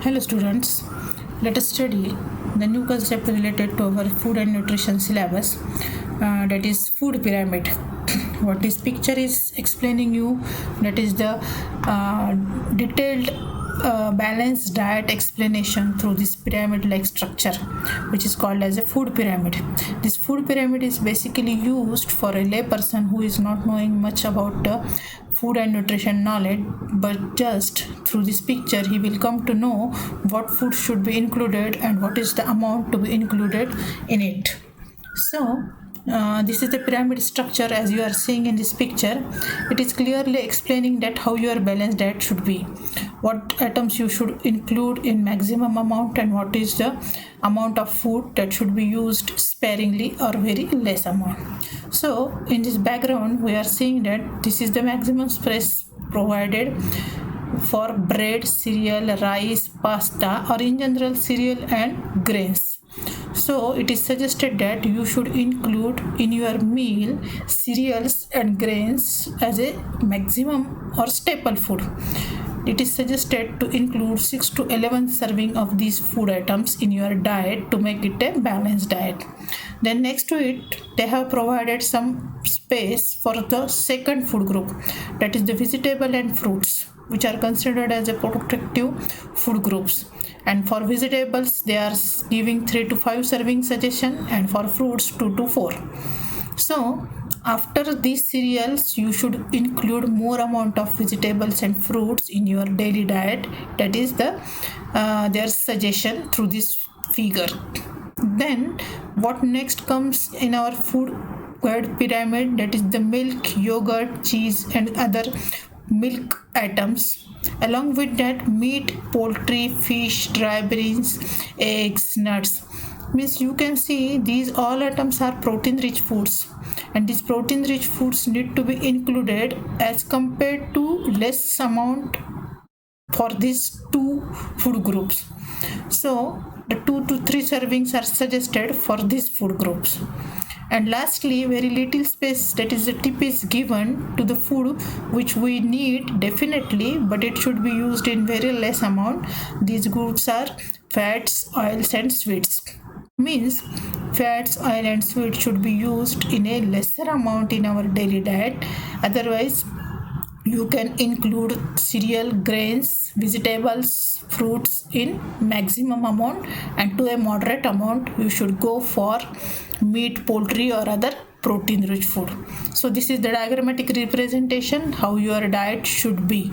Hello students, let us study the new concept related to our food and nutrition syllabus, that is food pyramid. What this picture is explaining you, that is the detailed balanced diet explanation through this pyramid like structure, which is called as a food pyramid. This food pyramid is basically used for a lay person who is not knowing much about food and nutrition knowledge, but just through this picture he will come to know what food should be included and what is the amount to be included in it. So this is the pyramid structure as you are seeing in this picture. It is clearly explaining that how your balanced diet should be, what items you should include in maximum amount, and what is the amount of food that should be used sparingly or very less amount. So in this background we are seeing that this is the maximum space provided for bread, cereal, rice, pasta, or in general cereal and grains. So it is suggested that you should include in your meal cereals and grains as a maximum or staple food. It is suggested to include 6 to 11 serving of these food items in your diet to make it a balanced diet. Then next to it they have provided some space for the second food group, that is the vegetable and fruits, which are considered as a protective food groups. And for vegetables they are giving 3 to 5 serving suggestion, and for fruits 2 to 4. So after these cereals you should include more amount of vegetables and fruits in your daily diet. That is the their suggestion through this figure. Then what next comes in our food pyramid, that is the milk, yogurt, cheese and other milk items. Along with that, meat, poultry, fish, dry beans, eggs, nuts. Means you can see these all items are protein rich foods, and these protein rich foods need to be included as compared to less amount for these two food groups. So the 2 to 3 servings are suggested for these food groups. And lastly, very little space, that is the tip, is given to the food which we need definitely, but it should be used in very less amount. These goods are fats, oils and sweets. Means fats, oil and sweets should be used in a lesser amount in our daily diet. Otherwise you can include cereal, grains, vegetables, fruits in maximum amount, and to a moderate amount you should go for meat, poultry or other protein rich food. So this is the diagrammatic representation how your diet should be.